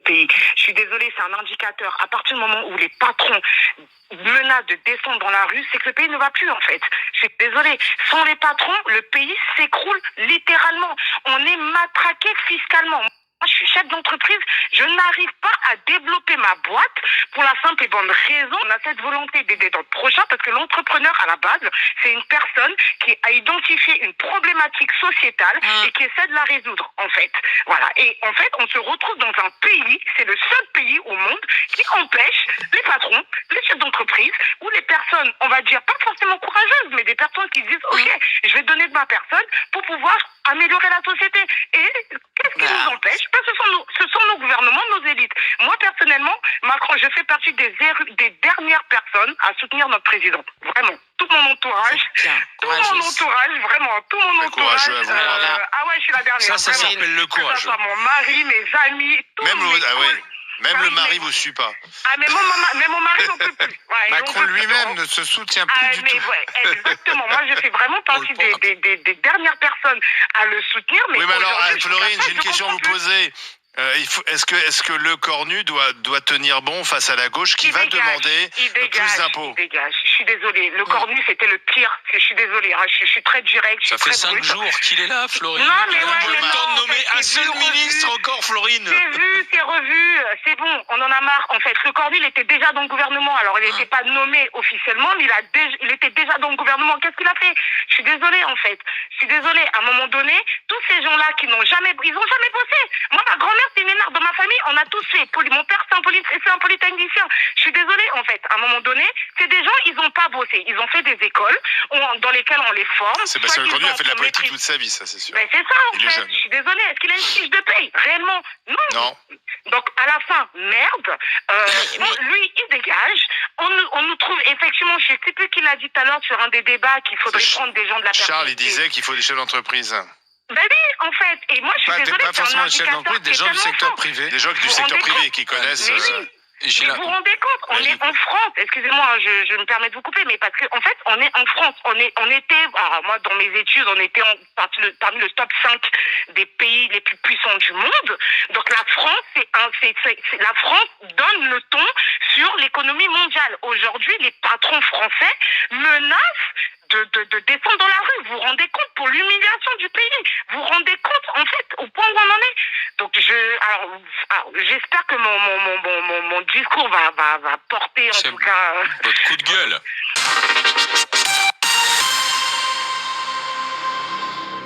pays. Je suis désolée, c'est un indicateur. À partir du moment où les patrons menacent de descendre dans la rue, c'est que le pays ne va plus en fait. Je suis désolée. Sans les patrons, le pays s'écroule littéralement. On est matraqué fiscalement. Moi, je suis chef d'entreprise, je n'arrive pas à développer ma boîte pour la simple et bonne raison. On a cette volonté d'aider notre prochain parce que l'entrepreneur, à la base, c'est une personne qui a identifié une problématique sociétale et qui essaie de la résoudre, en fait. Voilà. Et en fait, on se retrouve dans un pays, c'est le seul pays au monde qui empêche les patrons, les chefs d'entreprise ou les personnes, on va dire, pas forcément courageuses, mais des personnes qui disent, OK, je vais donner de ma personne pour pouvoir améliorer la société. Et qu'est-ce qui nous empêche? Ce sont nos gouvernements, nos élites. Moi, personnellement, Macron, je fais partie des dernières personnes à soutenir notre président. Vraiment. Tout mon entourage, vraiment, tout mon entourage. Ah ouais, je suis la dernière. Ça s'appelle le courage. Que ce soit mon mari, mes amis, tous Même le mari vous suit pas. Ah, mais mon mari n'en peut plus. Ouais, Macron lui-même ne se soutient plus du tout. Ouais, exactement. Moi, je fais vraiment partie des dernières personnes à le soutenir. Mais oui, mais alors, Florine, j'ai une question à vous poser. Est-ce que le cornu doit tenir bon face à la gauche qui va demander plus d'impôts? Il dégage. Je suis désolée. Le cornu, c'était le pire. Je suis désolée. Hein. Je suis très direct. Ça fait 5 jours qu'il est là, Florine. Non, mais on a le temps de nommer un seul ministre encore, Florine. C'est vu, c'est revu. C'est bon. On en a marre. En fait, le cornu, il était déjà dans le gouvernement. Alors, il n'était pas nommé officiellement, mais il était déjà dans le gouvernement. Qu'est-ce qu'il a fait? Je suis désolée, en fait. Je suis désolée. À un moment donné, tous ces gens-là qui n'ont jamais bossé. Moi, ma grand-mère, c'est une énarque. Dans ma famille, on a tous fait. Mon père, c'est un polytechnicien. Je suis désolée, en fait. À un moment donné, c'est des gens, ils n'ont pas bossé. Ils ont fait des écoles dans lesquelles on les forme. Sébastien Lecornu a fait de la politique toute sa vie, ça, c'est sûr. Ben, c'est ça, en fait. Je suis désolée. Est-ce qu'il a une fiche de paye? Réellement? Non. Donc, à la fin, merde. Lui, il dégage. On nous trouve, effectivement, je ne sais plus qui l'a dit tout à l'heure sur un des débats qu'il faudrait prendre des gens de la personne. Charles, il disait qu'il faut des chefs d'entreprise. Ben oui, en fait. Et moi, je suis désolée. Pas forcément des chefs d'entreprise, des gens du secteur privé. Des gens du secteur privé qui connaissent. Mais vous vous rendez compte, on est en France, excusez-moi, je me permets de vous couper, mais parce qu'en fait, on est en France, on était, alors moi dans mes études, on était parmi le top 5 des pays les plus puissants du monde. Donc la France, la France donne le ton sur l'économie mondiale. Aujourd'hui, les patrons français menacent de descendre dans la rue. Vous vous rendez compte pour l'humiliation du pays? Vous vous rendez compte, en fait, au point où on en est? Donc, j'espère que mon discours va porter, en tout cas... Votre coup de gueule.